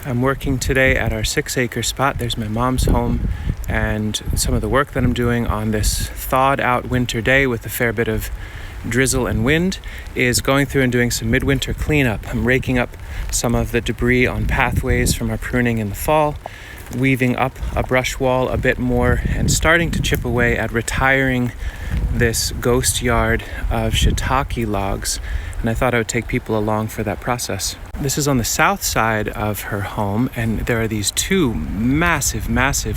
I'm working today at our 6-acre spot. There's my mom's home, and some of the work that I'm doing on this thawed out winter day with a fair bit of drizzle and wind is going through and doing some midwinter cleanup. I'm raking up some of the debris on pathways from our pruning in the fall, weaving up a brush wall a bit more, and starting to chip away at retiring this ghost yard of shiitake logs. And I thought I would take people along for that process. This is on the south side of her home, and there are these two massive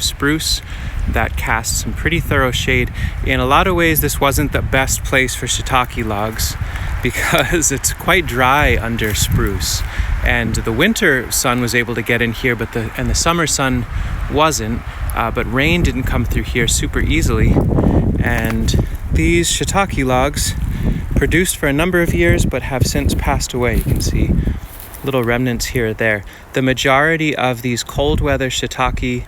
spruce that cast some pretty thorough shade. In a lot of ways, this wasn't the best place for shiitake logs because it's quite dry under spruce. And the winter sun was able to get in here, but the summer sun wasn't. But rain didn't come through here super easily. And these shiitake logs produced for a number of years, but have since passed away. You can see little remnants here or there. The majority of these cold weather shiitake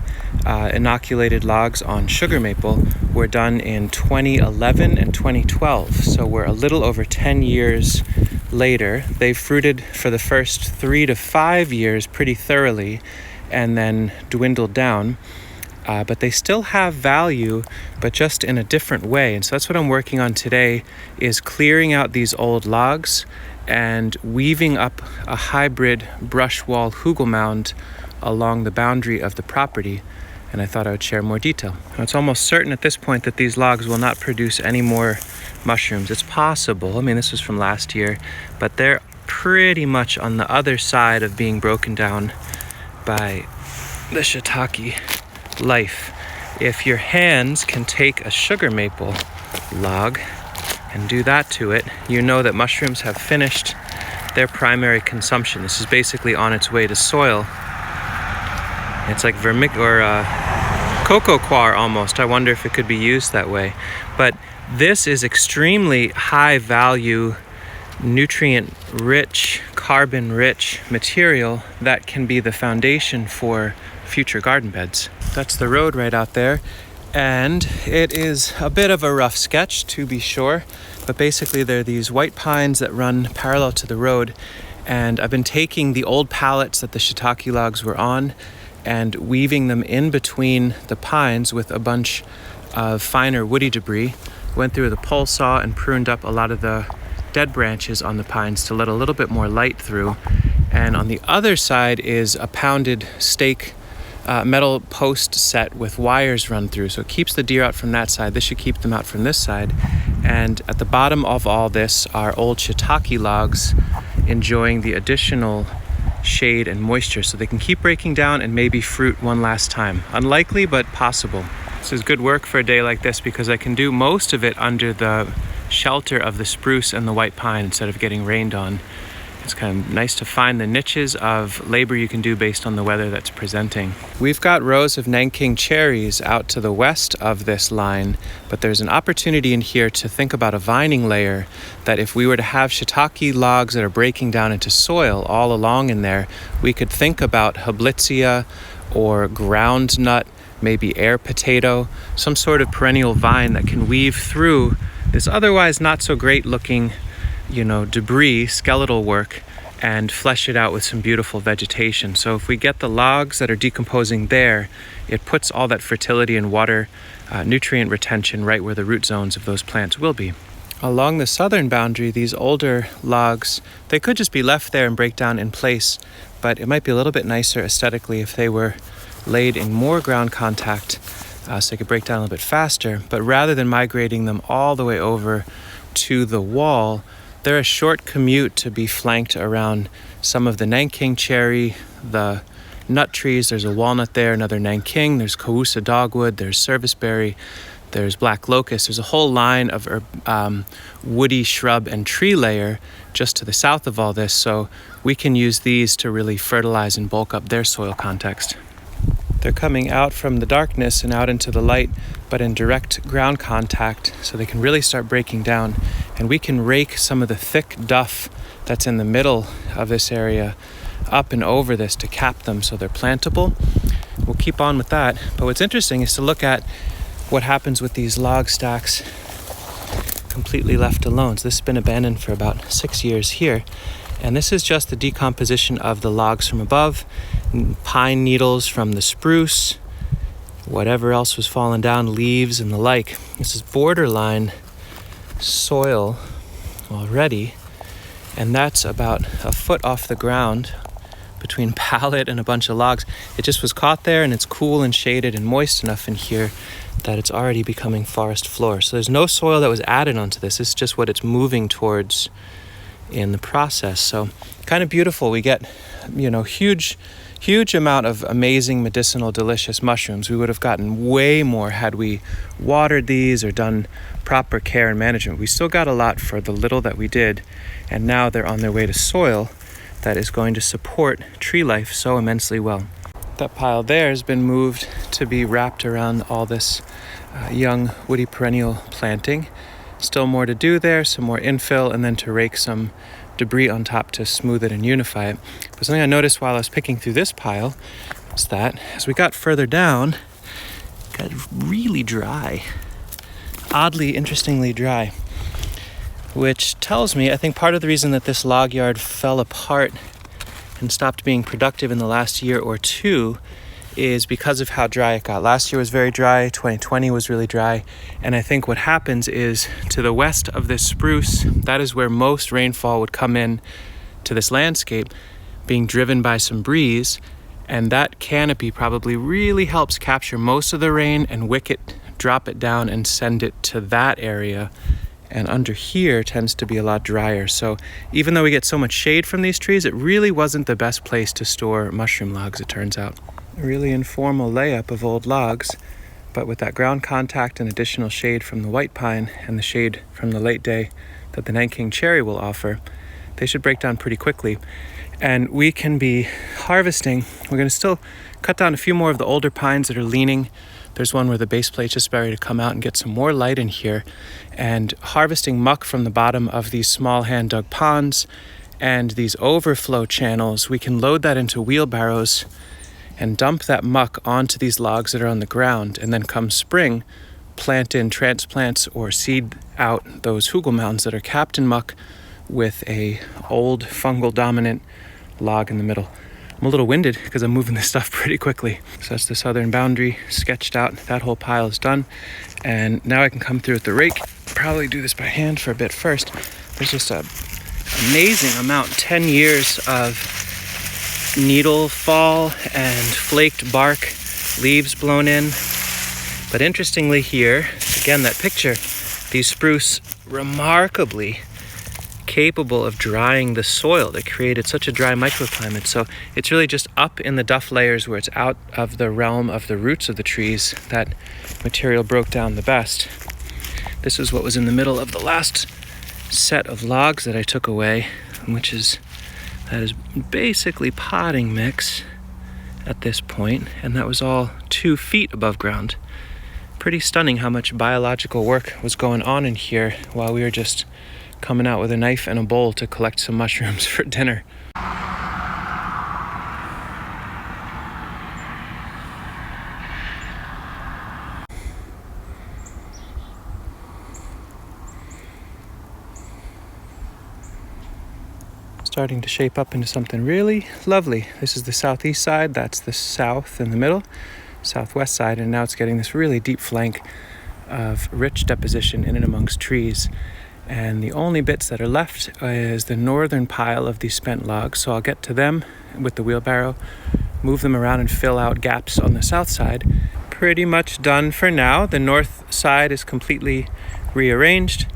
inoculated logs on sugar maple were done in 2011 and 2012. So we're a little over 10 years later. They've fruited for the first 3 to 5 years pretty thoroughly and then dwindled down. But they still have value, but just in a different way. And so that's what I'm working on today, is clearing out these old logs and weaving up a hybrid brush wall hugel mound along the boundary of the property. And I thought I would share more detail. Now, it's almost certain at this point that these logs will not produce any more mushrooms. It's possible. I mean, this was from last year, but they're pretty much on the other side of being broken down by the shiitake life. If your hands can take a sugar maple log and do that to it, you know that mushrooms have finished their primary consumption. This is basically on its way to soil. It's like cocoa coir almost. I wonder if it could be used that way. But this is extremely high value, nutrient rich, carbon rich material that can be the foundation for future garden beds. That's the road right out there, and it is a bit of a rough sketch, to be sure, but basically there are these white pines that run parallel to the road, and I've been taking the old pallets that the shiitake logs were on and weaving them in between the pines with a bunch of finer woody debris. Went through the pole saw and pruned up a lot of the dead branches on the pines to let a little bit more light through. And on the other side is a pounded stake metal post set with wires run through, so it keeps the deer out from that side. This should keep them out from this side. And at the bottom of all this are old shiitake logs enjoying the additional shade and moisture, so they can keep breaking down and maybe fruit one last time. Unlikely, but possible. This is good work for a day like this because I can do most of it under the shelter of the spruce and the white pine instead of getting rained on. It's kind of nice to find the niches of labor you can do based on the weather that's presenting. We've got rows of Nanking cherries out to the west of this line, but there's an opportunity in here to think about a vining layer that if we were to have shiitake logs that are breaking down into soil all along in there, we could think about Hablitzia or ground nut, maybe air potato, some sort of perennial vine that can weave through this otherwise not so great looking debris, skeletal work, and flesh it out with some beautiful vegetation. So if we get the logs that are decomposing there, it puts all that fertility and water, nutrient retention right where the root zones of those plants will be. Along the southern boundary, these older logs, they could just be left there and break down in place, but it might be a little bit nicer aesthetically if they were laid in more ground contact so they could break down a little bit faster. But rather than migrating them all the way over to the wall, they're a short commute to be flanked around some of the Nanking cherry, the nut trees. There's a walnut there, another Nanking. There's Cahusa dogwood. There's serviceberry. There's black locust. There's a whole line of woody shrub and tree layer just to the south of all this. So we can use these to really fertilize and bulk up their soil context. They're coming out from the darkness and out into the light, but in direct ground contact, so they can really start breaking down. And we can rake some of the thick duff that's in the middle of this area up and over this to cap them so they're plantable. We'll keep on with that. But what's interesting is to look at what happens with these log stacks completely left alone. So this has been abandoned for about 6 years here. And this is just the decomposition of the logs from above pine needles from the spruce, whatever else was falling down, leaves and the like. This is borderline soil already, and that's about a foot off the ground between pallet and a bunch of logs. It just was caught there, and it's cool and shaded and moist enough in here that it's already becoming forest floor. So there's no soil that was added onto this. It's just what it's moving towards in the process. So kind of beautiful. We get, huge amount of amazing, medicinal, delicious mushrooms. We would have gotten way more had we watered these or done proper care and management. We still got a lot for the little that we did, and now they're on their way to soil that is going to support tree life so immensely well. That pile there has been moved to be wrapped around all this young woody perennial planting. Still more to do there, some more infill, and then to rake some debris on top to smooth it and unify it. But something I noticed while I was picking through this pile was that as we got further down, it got really dry. Oddly, interestingly dry. Which tells me, I think part of the reason that this log yard fell apart and stopped being productive in the last year or two is because of how dry it got. Last year was very dry, 2020 was really dry, and I think what happens is to the west of this spruce, that is where most rainfall would come in to this landscape, being driven by some breeze, and that canopy probably really helps capture most of the rain and wick it, drop it down and send it to that area. And under here tends to be a lot drier. So even though we get so much shade from these trees, it really wasn't the best place to store mushroom logs, it turns out. A really informal layup of old logs, but with that ground contact and additional shade from the white pine and the shade from the late day that the Nanking cherry will offer, they should break down pretty quickly. And we can be harvesting. We're going to still cut down a few more of the older pines that are leaning. There's one where the base plate's just ready to come out and get some more light in here. And harvesting muck from the bottom of these small hand-dug ponds and these overflow channels, we can load that into wheelbarrows and dump that muck onto these logs that are on the ground, and then come spring, plant in transplants or seed out those hugel mounds that are capped in muck with a old fungal dominant log in the middle. I'm a little winded because I'm moving this stuff pretty quickly. So that's the southern boundary sketched out. That whole pile is done. And now I can come through with the rake. Probably do this by hand for a bit first. There's just an amazing amount, 10 years of needle fall and flaked bark, leaves blown in. But interestingly here, again, that picture, these spruce remarkably capable of drying the soil. They created such a dry microclimate. So it's really just up in the duff layers where it's out of the realm of the roots of the trees that material broke down the best. This is what was in the middle of the last set of logs that I took away, that is basically potting mix at this point, and that was all 2 feet above ground. Pretty stunning how much biological work was going on in here while we were just coming out with a knife and a bowl to collect some mushrooms for dinner. Starting to shape up into something really lovely. This is the southeast side, that's the south in the middle, southwest side, and now it's getting this really deep flank of rich deposition in and amongst trees. And the only bits that are left is the northern pile of these spent logs. So I'll get to them with the wheelbarrow, move them around and fill out gaps on the south side. Pretty much done for now. The north side is completely rearranged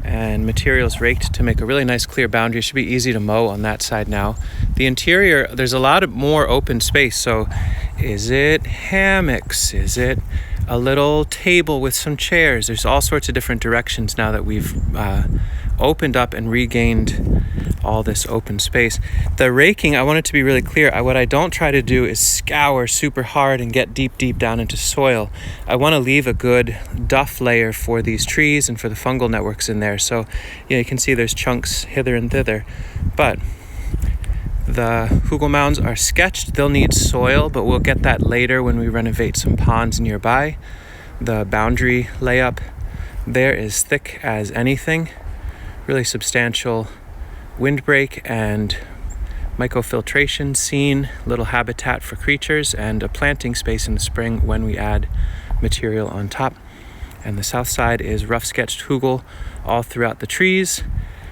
and materials raked to make a really nice clear boundary. It should be easy to mow on that side now. The interior, there's a lot of more open space. So is it hammocks? Is it a little table with some chairs? There's all sorts of different directions now that we've opened up and regained all this open space. The raking, I want it to be really clear. What I don't try to do is scour super hard and get deep down into soil. I want to leave a good duff layer for these trees and for the fungal networks in there. So you can see there's chunks hither and thither. But the hugel mounds are sketched. They'll need soil, but we'll get that later when we renovate some ponds nearby. The boundary layup there is thick as anything. Really substantial windbreak and mycofiltration scene, little habitat for creatures, and a planting space in the spring when we add material on top. And the south side is rough sketched hugel all throughout the trees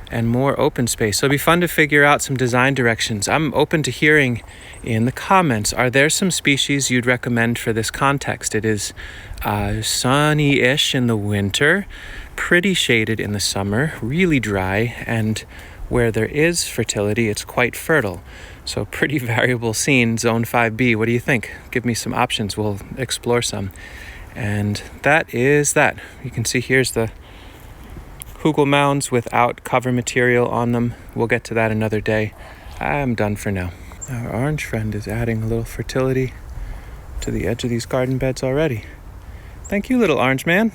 and more open space. So it'll be fun to figure out some design directions. I'm open to hearing in the comments, are there some species you'd recommend for this context? It is sunny-ish in the winter, pretty shaded in the summer, really dry, and where there is fertility, it's quite fertile. So pretty variable scene, zone 5B. What do you think? Give me some options. We'll explore some. And that is that. You can see here's the hugel mounds without cover material on them. We'll get to that another day. I'm done for now. Our orange friend is adding a little fertility to the edge of these garden beds already. Thank you, little orange man.